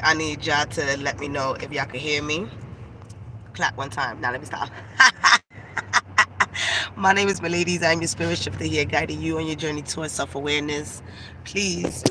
I need y'all to let me know if y'all can hear me. Clap one time. Now let me stop. My name is Miladies. I'm your spirit shifter here, guiding you on your journey towards self-awareness. Please.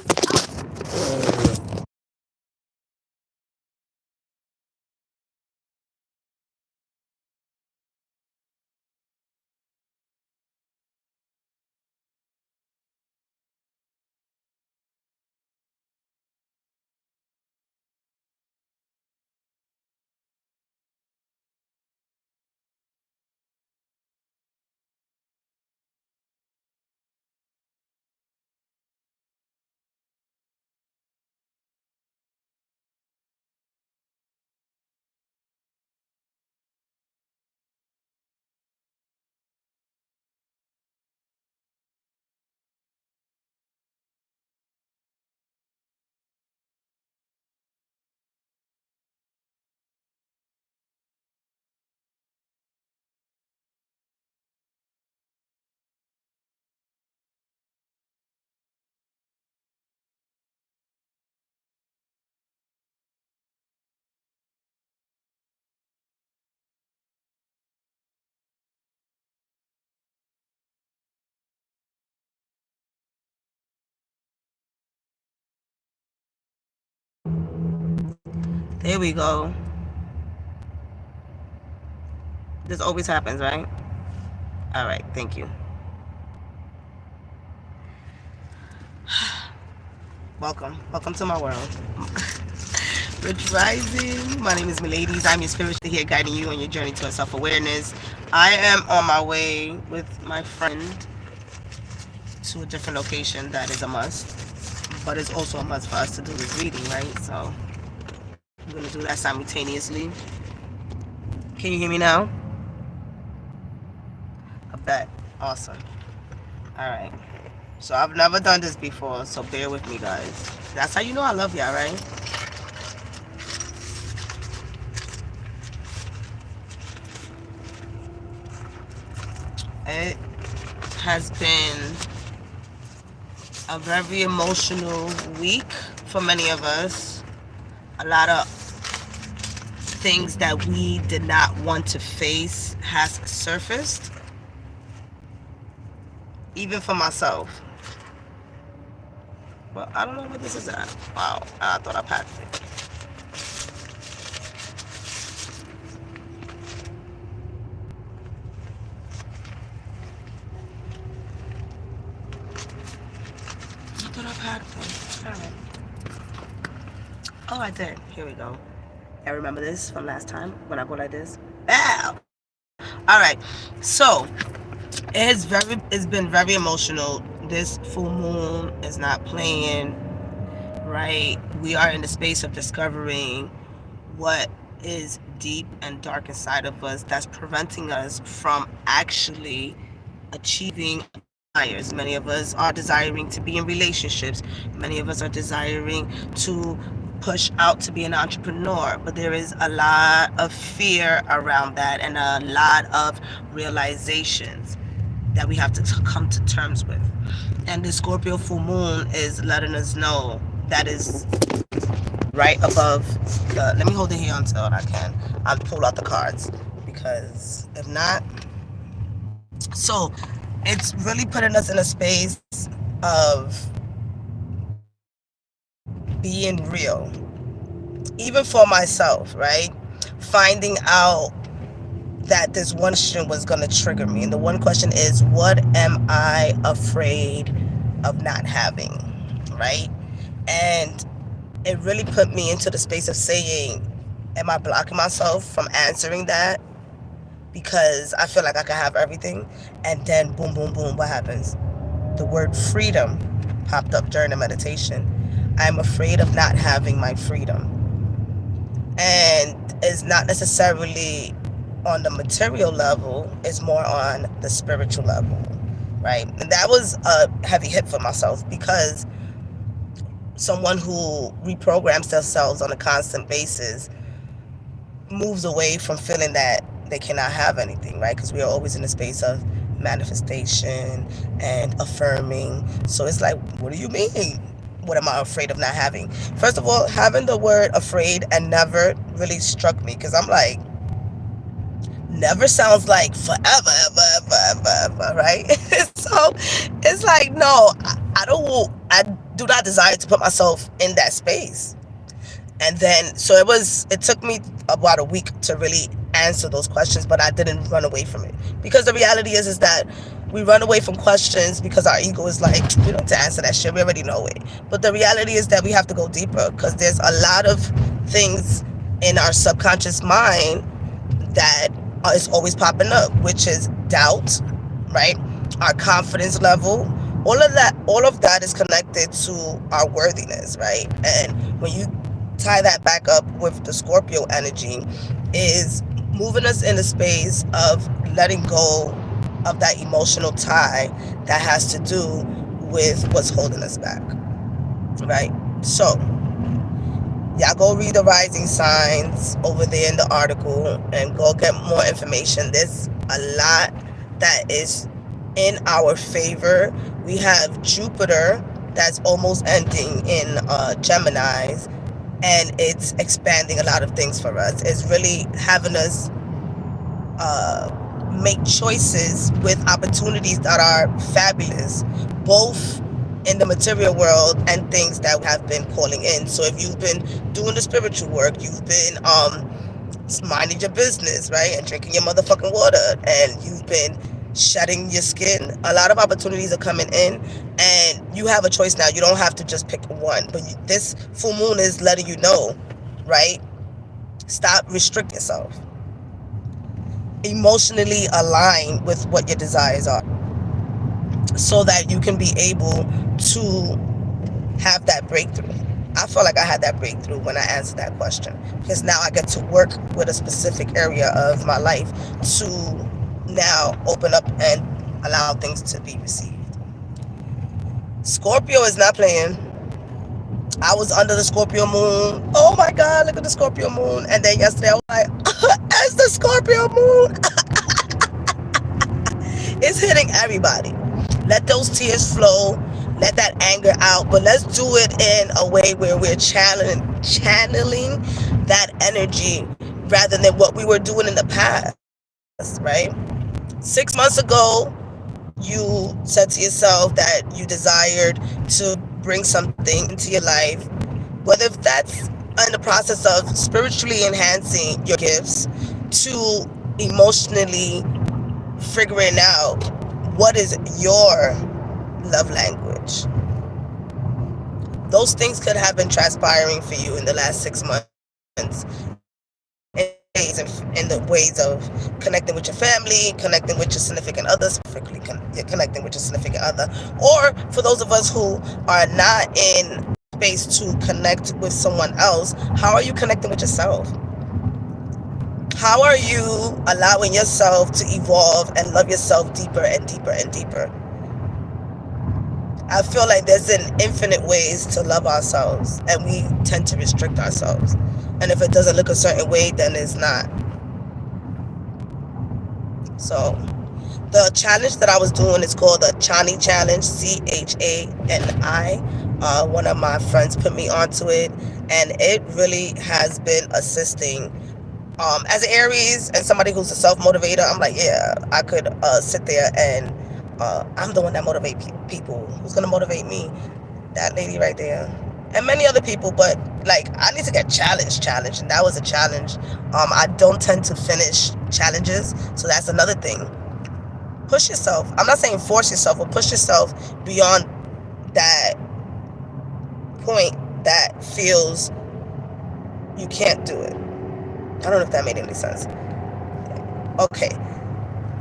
There we go. This always happens, right? All right, thank you. Welcome to my world. Rich Rising. My name is Miladies. I'm your spirit here, guiding you on your journey to self-awareness. I am on my way with my friend to a different location. That is a must, but it's also a must for us to do this reading, right? So I'm gonna do that simultaneously. Can you hear me now? I bet. Awesome. All right. So I've never done this before, so bear with me, guys. That's how you know I love y'all, right? It has been a very emotional week for many of us. A lot of things that we did not want to face has surfaced, even for myself. But I don't know where this is at. Wow, I thought I packed it. I thought I packed it. All right. Oh, I did. Here we go. I remember this from last time when I go like this. Bow. All right. So it's been very emotional. This full moon is not playing, right? We are in the space of discovering what is deep and dark inside of us that's preventing us from actually achieving desires. Many of us are desiring to be in relationships. Many of us are desiring to push out to be an entrepreneur, but there is a lot of fear around that and a lot of realizations that we have to come to terms with. And the Scorpio full moon is letting us know that is right above the, let me hold it here until I can. I'll pull out the cards because if not, so it's really putting us in a space of being real, even for myself, right? Finding out that this one question was going to trigger me. And the one question is, what am I afraid of not having, right? And it really put me into the space of saying, am I blocking myself from answering that? Because I feel like I can have everything. And then boom, boom, boom, what happens? The word freedom popped up during the meditation. I'm afraid of not having my freedom. And it's not necessarily on the material level, it's more on the spiritual level, right? And that was a heavy hit for myself because someone who reprograms themselves on a constant basis moves away from feeling that they cannot have anything, right? Because we are always in the space of manifestation and affirming. So it's like, what do you mean? what am I afraid of not having? First of all, having the word afraid and never really struck me, because I'm like, never sounds like forever, ever, right? So it's like, no, I do not desire to put myself in that space. And then, so it took me about a week to really answer those questions, but I didn't run away from it. Because the reality is that we run away from questions because our ego is like, we don't have to answer that shit, we already know it. But the reality is that we have to go deeper, because there's a lot of things in our subconscious mind that is always popping up, which is doubt, right? Our confidence level, all of that is connected to our worthiness, right? And when you tie that back up with the Scorpio energy, is moving us in a space of letting go of that emotional tie that has to do with what's holding us back, right? So y'all go read the rising signs over there in the article and go get more information. There's a lot that is in our favor. We have Jupiter that's almost ending in Geminis, and it's expanding a lot of things for us. It's really having us make choices with opportunities that are fabulous, both in the material world and things that have been calling in. So if you've been doing the spiritual work, you've been minding your business, right, and drinking your motherfucking water, and you've been shedding your skin, a lot of opportunities are coming in, and you have a choice now. You don't have to just pick one, but this full moon is letting you know, right? Stop restricting yourself. Emotionally align with what your desires are, so that you can be able to have that breakthrough. I felt like I had that breakthrough when I answered that question, because now I get to work with a specific area of my life to now open up and allow things to be received. Scorpio is not playing. I was under the Scorpio moon. Oh my God, look at the Scorpio moon. And then yesterday I was like, it's the Scorpio moon. It's hitting everybody. Let those tears flow. Let that anger out. But let's do it in a way where we're channeling that energy rather than what we were doing in the past, right? 6 months ago, you said to yourself that you desired to bring something into your life, whether that's in the process of spiritually enhancing your gifts to emotionally figuring out what is your love language. Those things could have been transpiring for you in the last 6 months in the ways of connecting with your family, connecting with your significant other, specifically connecting with your significant other, or for those of us who are not in space to connect with someone else, how are you connecting with yourself? How are you allowing yourself to evolve and love yourself deeper and deeper and deeper? I feel like there's an infinite ways to love ourselves, and we tend to restrict ourselves. And if it doesn't look a certain way, then it's not. So the challenge that I was doing is called the Chani Challenge, Chani. One of my friends put me onto it, and it really has been assisting. As an Aries and somebody who's a self-motivator, I'm like, yeah, I could sit there and I'm the one that motivates people. Who's going to motivate me? That lady right there. And many other people, but like, I need to get challenged, and that was a challenge. I don't tend to finish challenges, so that's another thing. Push yourself. I'm not saying force yourself, but push yourself beyond that point that feels you can't do it. I don't know if that made any sense. Okay,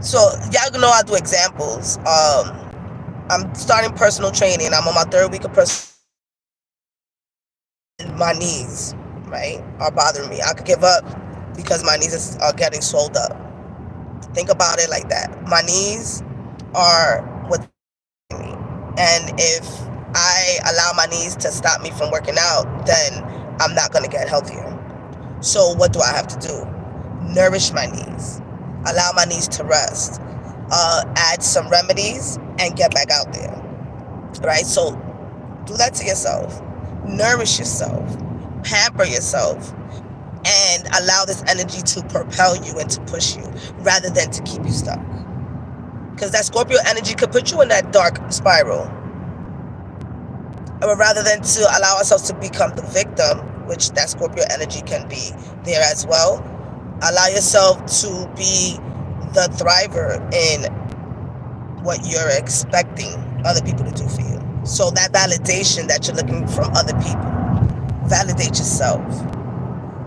so y'all know I do examples. I'm starting personal training. I'm on my 3rd week of personal. My knees, right, are bothering me. I could give up because my knees are getting swelled up. Think about it like that. My knees are what's me, and if I allow my knees to stop me from working out, then I'm not going to get healthier. So what do I have to do? Nourish my knees, allow my knees to rest, add some remedies, and get back out there, right? So Do that to yourself. Nourish yourself. Pamper yourself. And allow this energy to propel you and to push you rather than to keep you stuck. Because that Scorpio energy could put you in that dark spiral. Or rather than to allow ourselves to become the victim, which that Scorpio energy can be there as well, allow yourself to be the thriver in what you're expecting other people to do for you. So that validation that you're looking from other people, validate yourself.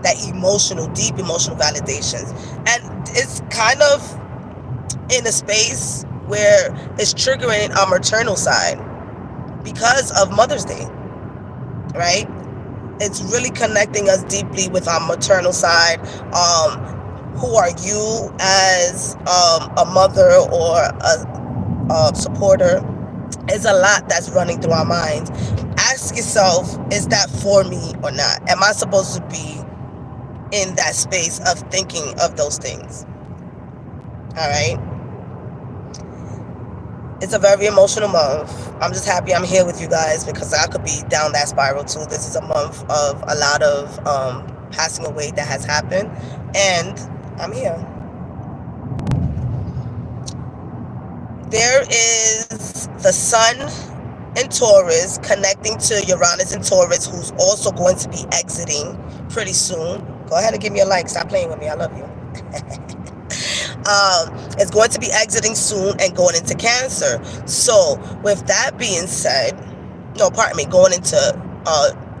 That emotional, deep emotional validations. And it's kind of in a space where it's triggering our maternal side because of Mother's Day, right? It's really connecting us deeply with our maternal side. Who are you as a mother or a supporter? It's a lot that's running through our minds. Ask yourself, is that for me or not? Am I supposed to be in that space of thinking of those things? All right. It's a very emotional month. I'm just happy I'm here with you guys because I could be down that spiral too. This is a month of a lot of passing away that has happened, and I'm here. There is the sun in Taurus connecting to Uranus in Taurus, who's also going to be exiting pretty soon. Go ahead and give me a like. Stop playing with me. I love you. It's going to be exiting soon and going into Cancer. So with that being said, no, pardon me, going into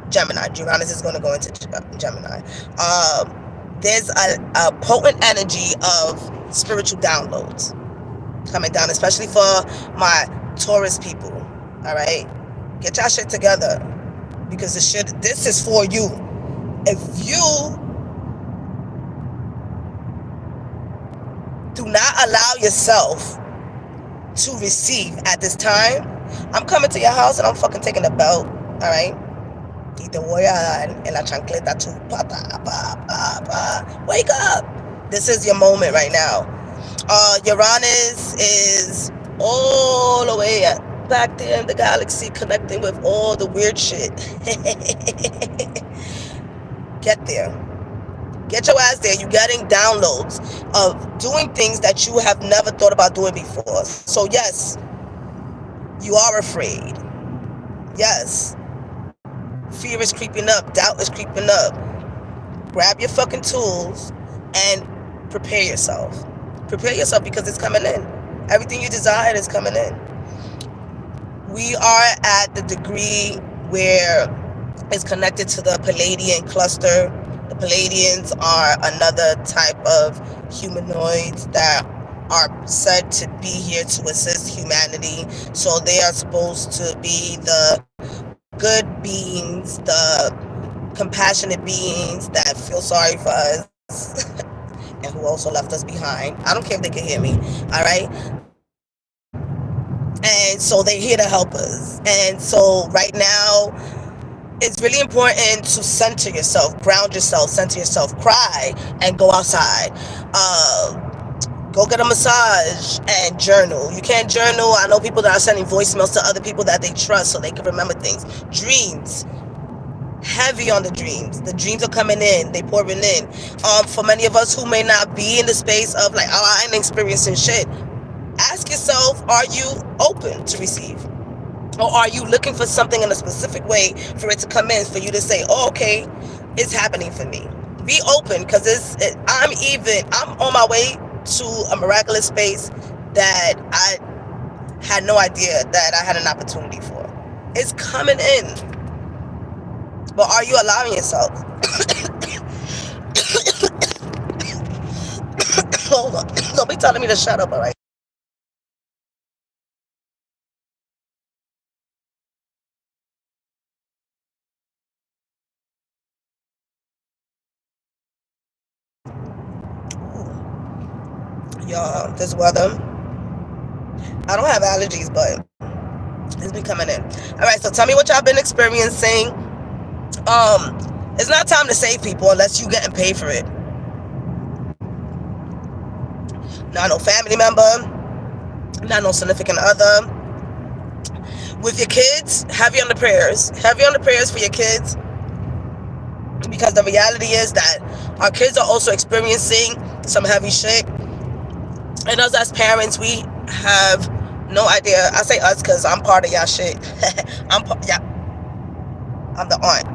Gemini. Uranus is going to go into Gemini. There's a potent energy of spiritual downloads coming down, especially for my Taurus people. All right, get your shit together because this is for you. If you do not allow yourself to receive at this time, I'm coming to your house and I'm fucking taking the belt. All right. Y te voy a dar en la chancleta tu pata, wake up. This is your moment right now. Uranus is all the way back there in the galaxy, connecting with all the weird shit. Get there. Get your ass there. You're getting downloads of doing things that you have never thought about doing before. So yes, you are afraid. Yes. Fear is creeping up. Doubt is creeping up. Grab your fucking tools and prepare yourself. Prepare yourself because it's coming in. Everything you desire is coming in. We are at the degree where it's connected to the Palladian cluster. The Palladians are another type of humanoids that are said to be here to assist humanity. So they are supposed to be the good beings, the compassionate beings that feel sorry for us and who also left us behind. I don't care if they can hear me, all right? And so they're here to help us. And so right now, it's really important to center yourself, ground yourself, center yourself, cry, and go outside. Go get a massage and journal. You can't journal. I know people that are sending voicemails to other people that they trust so they can remember things. Dreams. Heavy on the dreams. The dreams are coming in. They pouring in. For many of us who may not be in the space of like, oh, I ain't experiencing shit. Ask yourself, are you open to receive? Or are you looking for something in a specific way for it to come in, for you to say, oh, okay, it's happening for me. Be open, because I'm on my way to a miraculous space that I had no idea that I had an opportunity for. It's coming in. But are you allowing yourself? Hold on. Don't be telling me to shut up, all right? Y'all, this weather, I don't have allergies, but it's been coming in. All right, so tell me what y'all been experiencing. It's not time to save people unless you getting paid for it. Not no family member, not no significant other. With your kids, heavy on the prayers. Heavy on the prayers for your kids. Because the reality is that our kids are also experiencing some heavy shit. And us as parents, we have no idea. I say us because I'm part of y'all shit. I'm the aunt.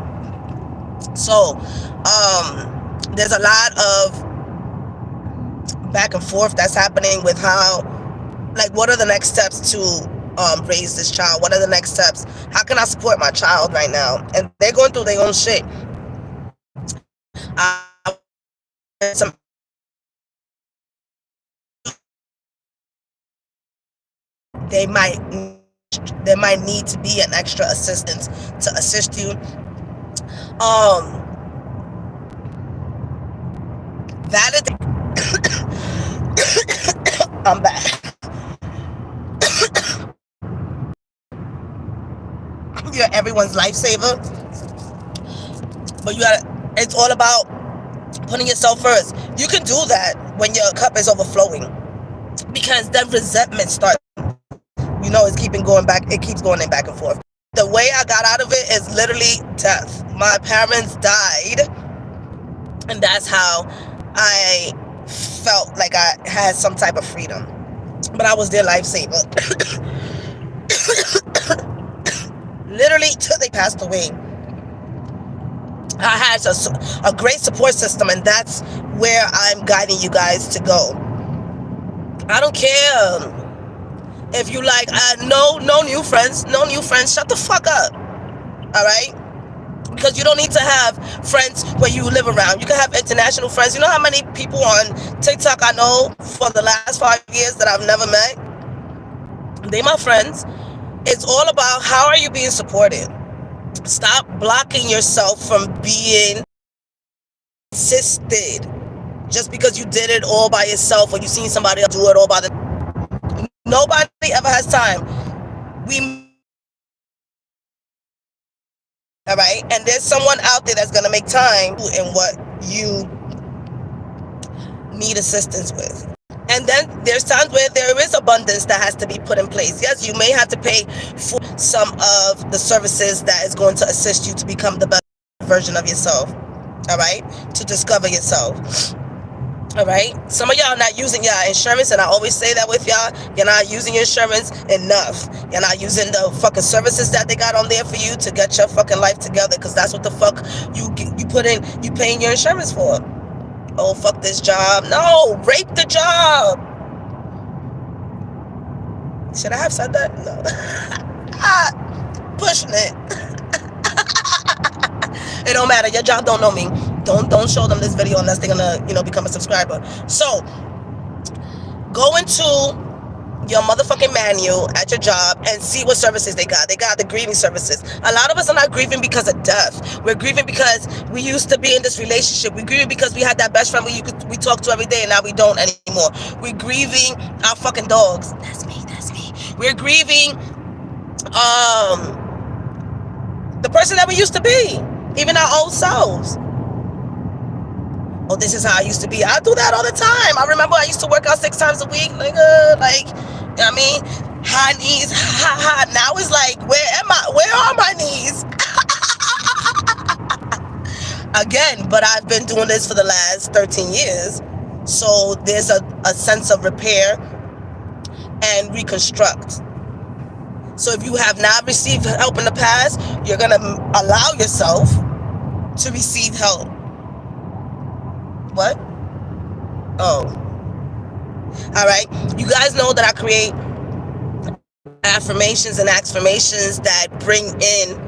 So, there's a lot of back and forth that's happening with how, like, what are the next steps to raise this child? What are the next steps? How can I support my child right now? And they're going through their own shit. Some there might need to be an extra assistance to assist you. Validate. I'm back. You're everyone's lifesaver, but it's all about putting yourself first. You can do that when your cup is overflowing, because then resentment starts. It's keeping going back. It keeps going back and forth. The way I got out of it is literally death. My parents died, and that's how I felt like I had some type of freedom. But I was their lifesaver. Literally till they passed away. I had a great support system, and that's where I'm guiding you guys to go. I don't care if you like, no new friends, shut the fuck up, all right? Because you don't need to have friends where you live around. You can have international friends. You know how many people on TikTok I know for the last 5 years that I've never met? They my friends. It's all about how are you being supported. Stop blocking yourself from being assisted just because you did it all by yourself, or you seen somebody else do it all by themselves. Nobody ever has time. All right? And there's someone out there that's going to make time in what you need assistance with. And then there's times where there is abundance that has to be put in place. Yes, you may have to pay for some of the services that is going to assist you to become the best version of yourself. All right? To discover yourself. All right, some of y'all are not using your insurance, and I always say that with y'all. You're not using your insurance enough. You're not using the fucking services that they got on there for you to get your fucking life together, because that's what the fuck you paying your insurance for. Oh, fuck this job. No, rape the job. Should I have said that? No. Pushing it. It don't matter. Your job don't know me. Don't show them this video unless they're gonna, become a subscriber. So go into your motherfucking manual at your job and see what services they got. They got the grieving services. A lot of us are not grieving because of death. We're grieving because we used to be in this relationship. We're grieving because we had that best friend we talk to every day, and now we don't anymore. We're grieving our fucking dogs. That's me. We're grieving the person that we used to be, even our old selves. Oh, this is how I used to be. I do that all the time. I remember I used to work out 6 times a week, nigga. Like, you know what I mean? High knees, Now it's like, where am I? Where are my knees? Again, but I've been doing this for the last 13 years. So there's a sense of repair and reconstruct. So if you have not received help in the past, you're going to allow yourself to receive help. What? Oh. All right. You guys know that I create affirmations and affirmations that bring in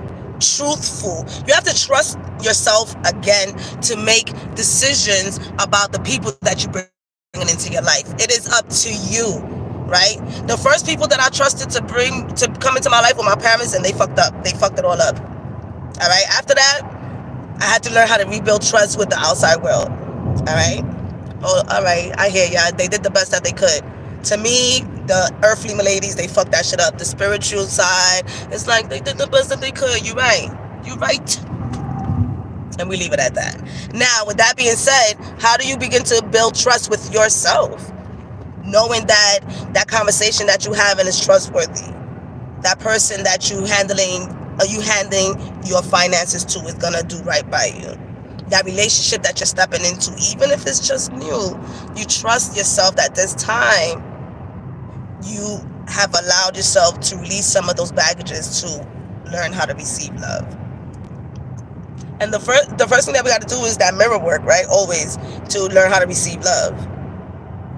truthful. You have to trust yourself again to make decisions about the people that you bring into your life. It is up to you, right? The first people that I trusted to come into my life were my parents, and they fucked up. They fucked it all up. All right. After that, I had to learn how to rebuild trust with the outside world. All right. Oh, all right. I hear ya. They did the best that they could. To me, the earthly ladies, they fucked that shit up. The spiritual side, it's like they did the best that they could. You're right. And we leave it at that. Now, with that being said, how do you begin to build trust with yourself? Knowing that conversation that you have is trustworthy. that person that you handing your finances to is gonna do right by you. That relationship that you're stepping into, even if it's just new, you trust yourself that this time you have allowed yourself to release some of those baggages to learn how to receive love. And the first thing that we got to do is that mirror work, right? Always, to learn how to receive love.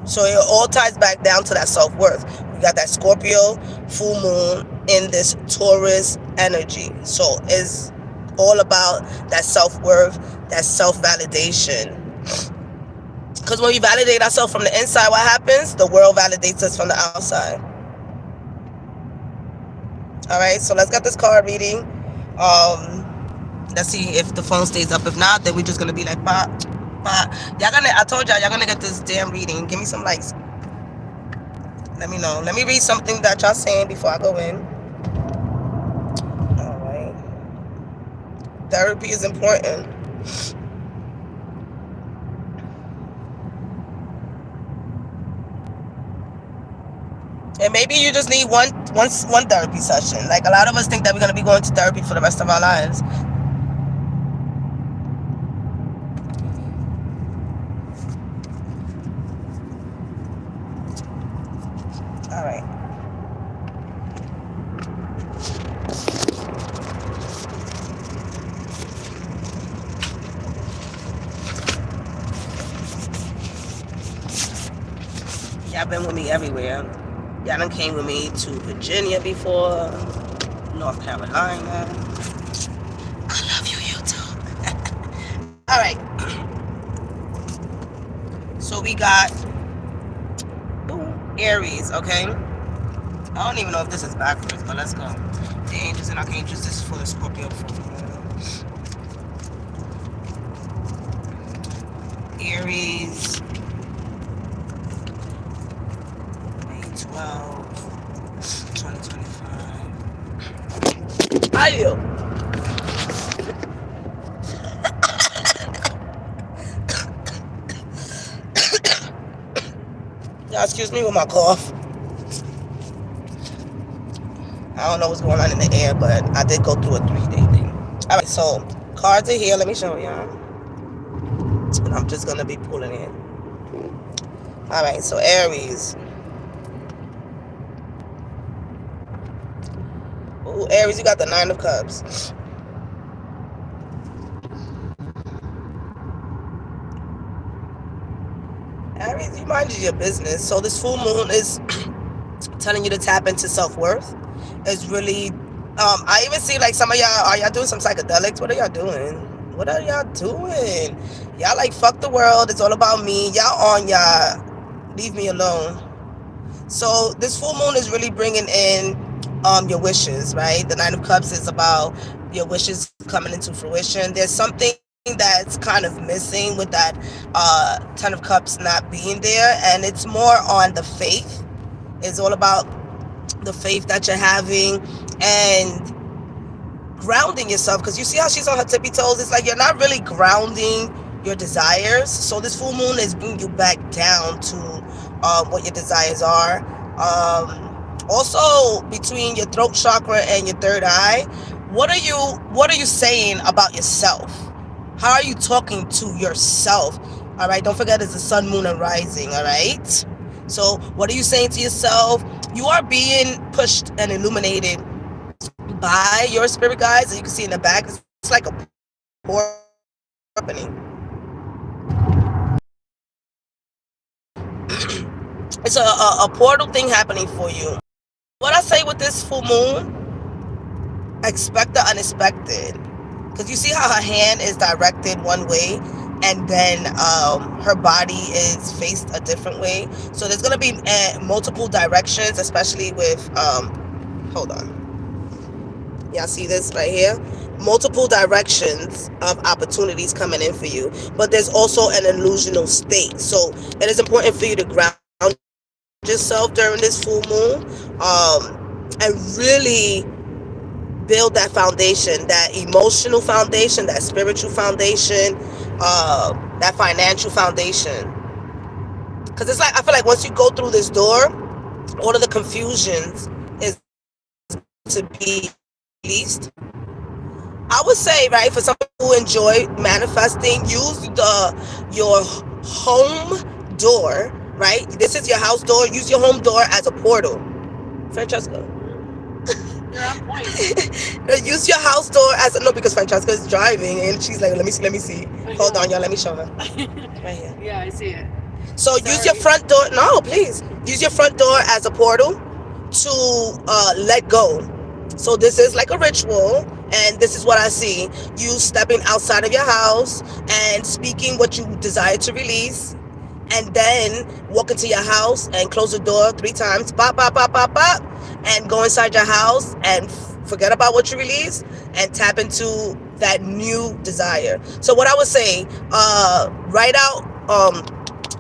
So it all ties back down to that self-worth. We got that Scorpio full moon in this Taurus energy. So it's all about that self-worth, that self-validation. Because when we validate ourselves from the inside, what happens? The world validates us from the outside. All right, so let's get this card reading. Let's see if the phone stays up. If not, then we're just gonna be like, bah, bah. I told y'all gonna get this damn reading. Give me some likes. Let me know. Let me read something that y'all saying before I go in. All right. Therapy is important. And maybe you just need one therapy session. Like, a lot of us think that we're gonna be going to therapy for the rest of our lives. All right. Y'all been with me everywhere. Y'all done came with me to Virginia before, North Carolina. I love you, YouTube. All right. So we got Aries, okay? I don't even know if this is backwards, but let's go. The angels and archangels, this is for the Scorpio. Aries, May 12, 2025. How you? Y'all excuse me with my cough. I don't know what's going on in the air, but I did go through a 3-day thing. All right, so cards are here. Let me show y'all. And I'm just going to be pulling in. All right, so Aries. Ooh, Aries, you got the 9 of Cups. Aries, you mind your business. So this full moon is telling you to tap into self-worth. It's really, I even see like some of y'all, are y'all doing some psychedelics? What are y'all doing? What are y'all doing? Y'all like, fuck the world. It's all about me. Y'all on y'all. Leave me alone. So this full moon is really bringing in your wishes, right? The 9 of Cups is about your wishes coming into fruition. There's something that's kind of missing with that 10 of Cups not being there, and it's more on the faith. It's all about the faith that you're having and grounding yourself, because you see how she's on her tippy toes. It's like you're not really grounding your desires. So this full moon is bringing you back down to what your desires are. Also, between your throat chakra and your third eye, what are you saying about yourself? How are you talking to yourself? All right, don't forget it's the sun, moon, and rising. All right, so what are you saying to yourself? You are being pushed and illuminated by your spirit guides. As you can see in the back, it's like a portal opening. It's a portal thing happening for you. What I say with this full moon, expect the unexpected. Because you see how her hand is directed one way, and then her body is faced a different way. So there's going to be multiple directions, especially with, hold on. Y'all see this right here? Multiple directions of opportunities coming in for you. But there's also an illusional state. So it is important for you to ground yourself during this full moon, and really build that foundation, that emotional foundation, that spiritual foundation, that financial foundation. Because it's like, I feel like once you go through this door, all of the confusions is to be released. I would say, right, for some people who enjoy manifesting, use your home door, right? This is your house door. Use your home door as a portal. Francesca. You're on point. Use your house door as a no, because Francesca is driving and she's like, let me see, let me see. Hold on, y'all, let me show her. Right here. Yeah, I see it. So use your front door. No, please. Use your front door as a portal to let go. So this is like a ritual, and this is what I see. You stepping outside of your house and speaking what you desire to release, and then walk into your house and close the door 3 times. Pop, pop, pop, pop, pop, and go inside your house and forget about what you release and tap into that new desire. So what I would say, write out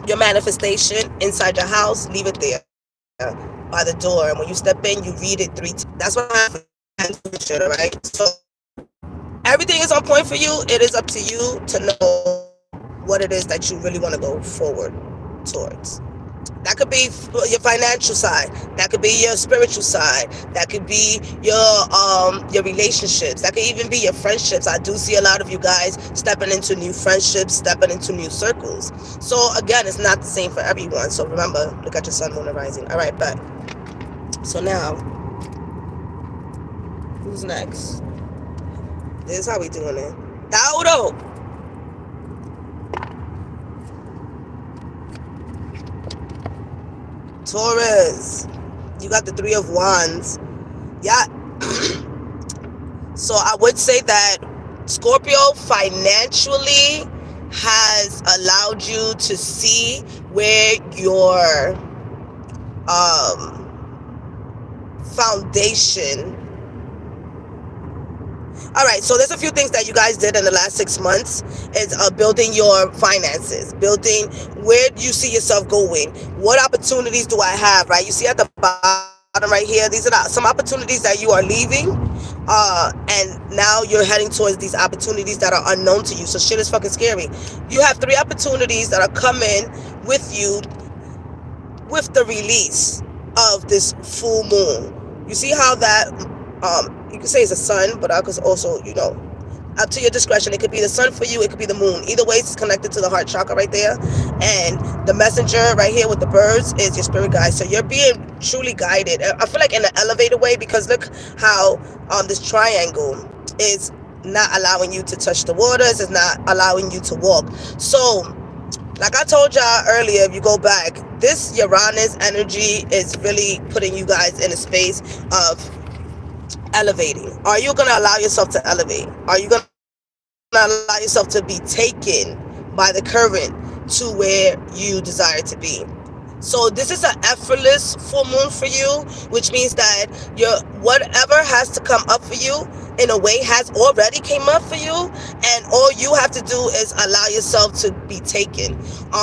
your manifestation inside your house, leave it there by the door, and when you step in, you read it 3 times. That's what I have. All right. So everything is on point for you. It is up to you to know what it is that you really want to go forward towards. That could be your financial side. That could be your spiritual side. That could be your relationships. That could even be your friendships. I do see a lot of you guys stepping into new friendships, stepping into new circles. So again, it's not the same for everyone. So remember, look at your sun, moon, and rising. All right, bet. So now, who's next? This is how we doing it. Tauro. Taurus, you got the 3 of Wands. Yeah. So I would say that Scorpio financially has allowed you to see where your foundation. All right, so there's a few things that you guys did in the last 6 months. Is building your finances, building where you see yourself going. What opportunities do I have, right? You see at the bottom right here, these are some opportunities that you are leaving, and now you're heading towards these opportunities that are unknown to you. So shit is fucking scary. You have 3 opportunities that are coming with you with the release of this full moon. You see how that you can say it's a sun, but I could also, up to your discretion. It could be the sun for you, it could be the moon. Either way, it's connected to the heart chakra right there. And the messenger right here with the birds is your spirit guide. So you're being truly guided. I feel like in an elevated way, because look how this triangle is not allowing you to touch the waters, it's not allowing you to walk. So like I told y'all earlier, if you go back, this Uranus energy is really putting you guys in a space of elevating. Are you going to allow yourself to elevate? Are you going to allow yourself to be taken by the current to where you desire to be? So this is an effortless full moon for you, which means that your whatever has to come up for you in a way has already came up for you, and all you have to do is allow yourself to be taken.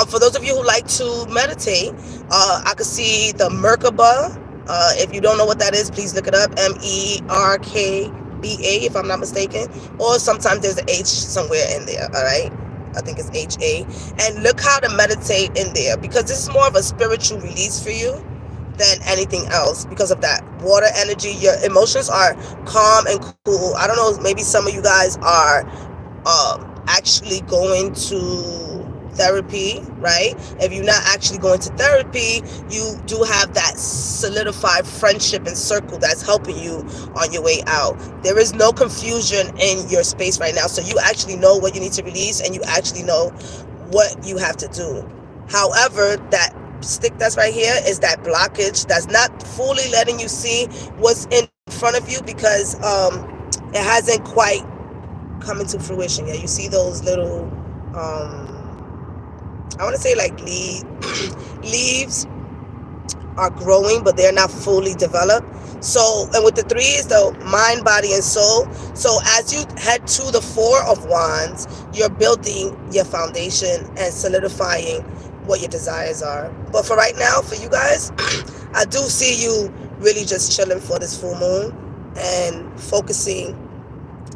For those of you who like to meditate, I could see the Merkaba. If you don't know what that is, please look it up. MERKBA, if I'm not mistaken. Or sometimes there's an H somewhere in there, all right? I think it's HA. And look how to meditate in there, because this is more of a spiritual release for you than anything else. Because of that water energy, your emotions are calm and cool. I don't know, maybe some of you guys are actually going to therapy, right? If you're not actually going to therapy, you do have that solidified friendship and circle that's helping you on your way out. There is no confusion in your space right now, so you actually know what you need to release, and you actually know what you have to do. However, that stick that's right here is that blockage that's not fully letting you see what's in front of you, because it hasn't quite come into fruition yet. You see those little I want to say like leaves are growing, but they're not fully developed. So, and with the 3 is the mind, body, and soul. So as you head to the 4 of Wands, you're building your foundation and solidifying what your desires are. But for right now, for you guys, I do see you really just chilling for this full moon and focusing,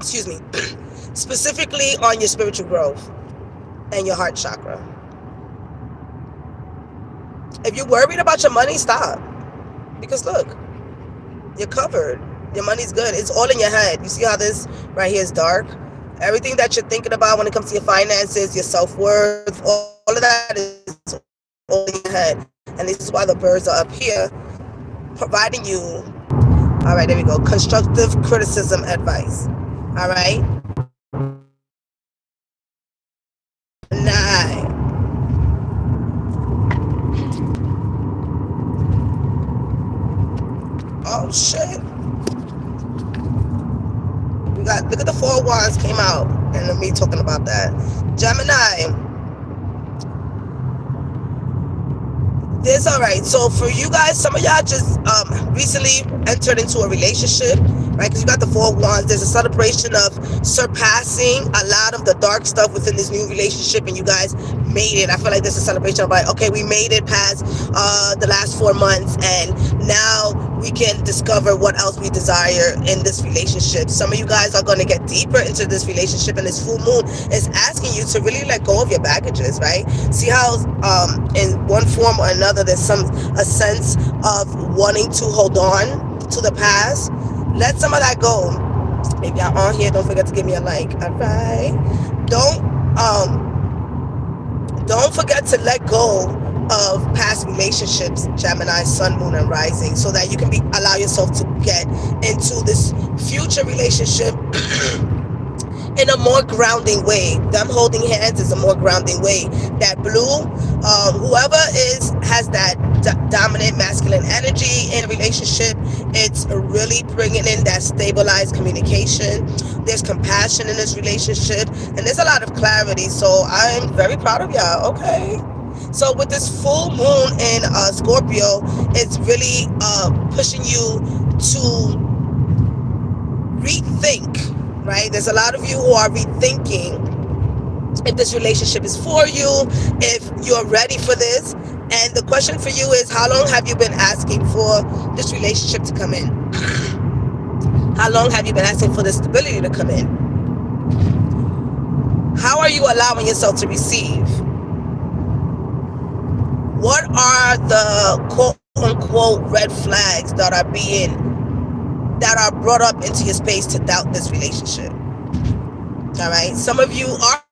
specifically on your spiritual growth and your heart chakra. If you're worried about your money, stop. Because look, you're covered. Your money's good. It's all in your head. You see how this right here is dark? Everything that you're thinking about when it comes to your finances, your self-worth, all of that is all in your head. And this is why the birds are up here providing you, all right, there we go, constructive criticism advice. All right. 9. Oh shit. We got, look at the 4 wands came out and me talking about that. Gemini. This, all right. So for you guys, some of y'all just recently entered into a relationship, right? Because you got the 4 wands. There's a celebration of surpassing a lot of the dark stuff within this new relationship, and you guys made it. I feel like this is a celebration of like, okay, we made it past the last 4 months, and now we can discover what else we desire in this relationship. Some of you guys are going to get deeper into this relationship, and this full moon is asking you to really let go of your baggages, right? See how in one form or another there's a sense of wanting to hold on to the past. Let some of that go. If y'all on here, don't forget to give me a like. All right. Don't forget to let go of past relationships, Gemini, Sun, Moon, and Rising, so that you can allow yourself to get into this future relationship in a more grounding way. Them holding hands is a more grounding way. That blue, whoever has that dominant masculine energy in a relationship, it's really bringing in that stabilized communication. There's compassion in this relationship, and there's a lot of clarity. So I'm very proud of y'all. Okay. So with this full moon in Scorpio, it's really pushing you to rethink. Right? There's a lot of you who are rethinking if this relationship is for you, if you're ready for this. And the question for you is, how long have you been asking for this relationship to come in? How long have you been asking for the stability to come in? How are you allowing yourself to receive? What are the quote-unquote red flags that are brought up into your space to doubt this relationship? All right. Some of you are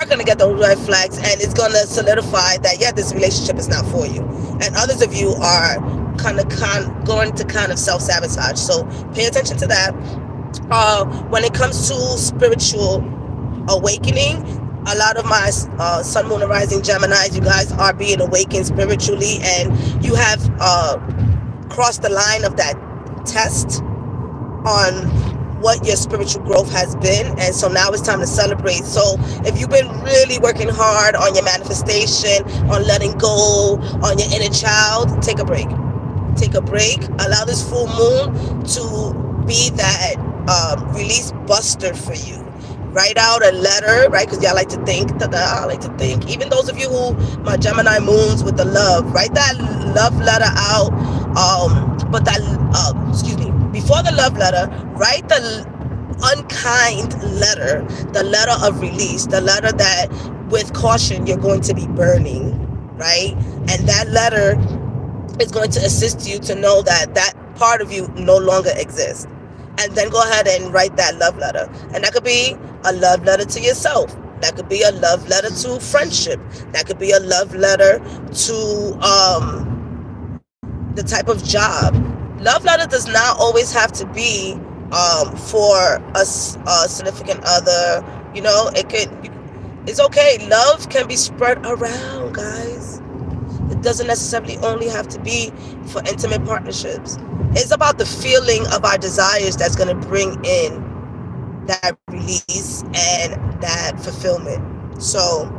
going to get those red flags, and it's going to solidify that, yeah, this relationship is not for you. And others of you are going to kind of self-sabotage. So pay attention to that. When it comes to spiritual awakening, a lot of my Sun, Moon, and Rising Geminis, you guys are being awakened spiritually, and you have crossed the line of that test on what your spiritual growth has been, and so now it's time to celebrate. So if you've been really working hard on your manifestation, on letting go, on your inner child, take a break. Allow this full moon to be that release buster for you. Write out a letter, right? Because y'all like to think. I like to think. Even those of you who, my Gemini moons with the love, write that love letter out. But that, excuse me, before the love letter, write the unkind letter, the letter of release, the letter that with caution you're going to be burning, right? And that letter is going to assist you to know that that part of you no longer exists. And then go ahead and write that love letter. And that could be a love letter to yourself. That could be a love letter to friendship. That could be a love letter to the type of job. Love letter does not always have to be for a significant other. You know, it's okay. Love can be spread around, guys. It doesn't necessarily only have to be for intimate partnerships. It's about the feeling of our desires that's going to bring in that release and that fulfillment. So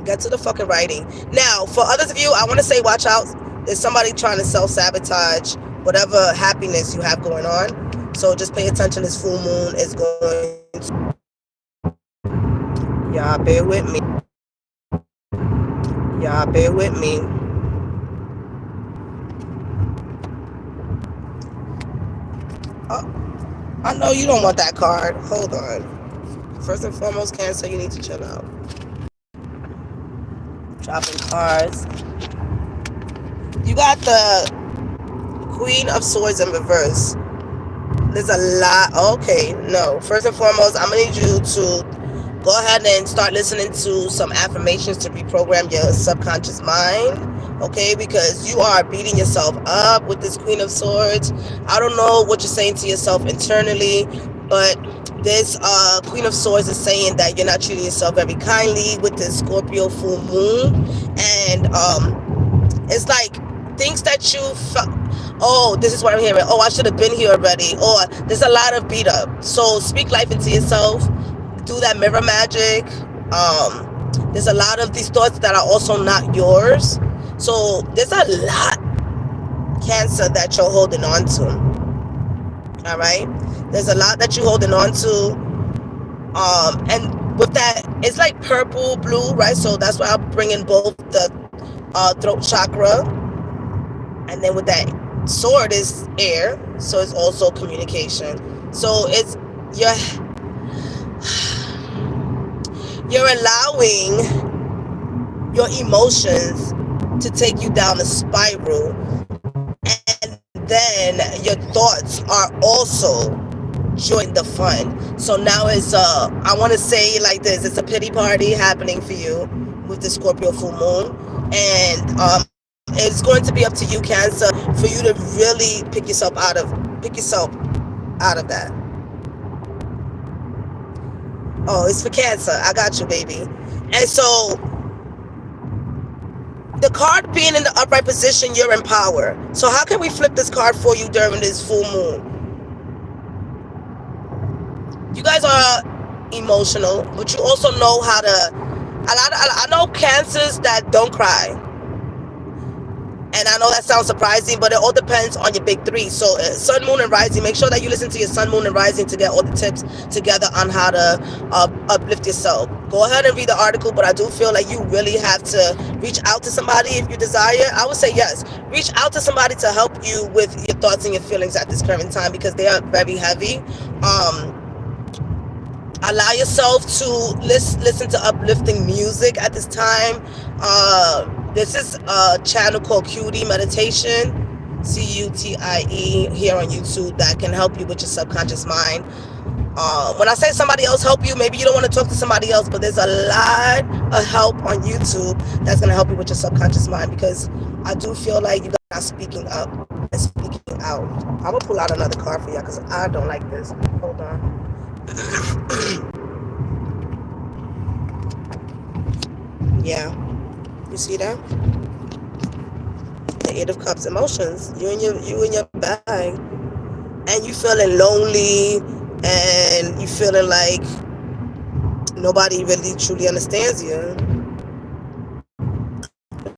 get to the fucking writing. Now, for others of you, I want to say watch out. There's somebody trying to self-sabotage whatever happiness you have going on. So just pay attention. This full moon is going to... Y'all bear with me. Y'all bear with me. Oh, I know you don't want that card. Hold on. First and foremost, Cancer, you need to chill out. Dropping cards. You got the Queen of Swords in reverse. There's a lot. Okay, no. First and foremost, I'm gonna need you to go ahead and start listening to some affirmations to reprogram your subconscious mind. Okay, because you are beating yourself up with this Queen of Swords. I don't know what you're saying to yourself internally, but this Queen of Swords is saying that you're not treating yourself very kindly with this Scorpio full moon, and it's like things that you felt. Oh, this is what I'm hearing. Oh, I should have been here already. Or there's a lot of beat up. So speak life into yourself. Do that mirror magic. There's a lot of these thoughts that are also not yours. So there's a lot, Cancer, that you're holding on to. All right. There's a lot that you're holding on to. And with that, it's like purple, blue, right? So that's why I'm bringing both the throat chakra, and then with that sword is air, so it's also communication. So it's you're allowing your emotions to take you down a spiral, and then your thoughts are also join the fun. So now it's I want to say it like this: it's a pity party happening for you with the Scorpio full moon, and it's going to be up to you, Cancer, for you to really pick yourself out of that. Oh, it's for Cancer. I got you, baby. And so the card being in the upright position, you're in power. So how can we flip this card for you during this full moon? You guys are emotional, but you also know how to. I know Cancers that don't cry. And I know that sounds surprising, but it all depends on your big three. So sun, moon, and rising. Make sure that you listen to your sun, moon, and rising to get all the tips together on how to uplift yourself. Go ahead and read the article, but I do feel like you really have to reach out to somebody if you desire. I would say yes. Reach out to somebody to help you with your thoughts and your feelings at this current time, because they are very heavy. Allow yourself to listen to uplifting music at this time. This is a channel called Cutie Meditation, Cutie, here on YouTube, that can help you with your subconscious mind. When I say somebody else help you, maybe you don't want to talk to somebody else, but there's a lot of help on YouTube that's going to help you with your subconscious mind, because I do feel like you guys are speaking up and speaking out. I'm going to pull out another card for you because I don't like this. Hold on. Yeah, you see that? The Eight of Cups, emotions. You in your bag, and you feeling lonely, and you feeling like nobody really truly understands you.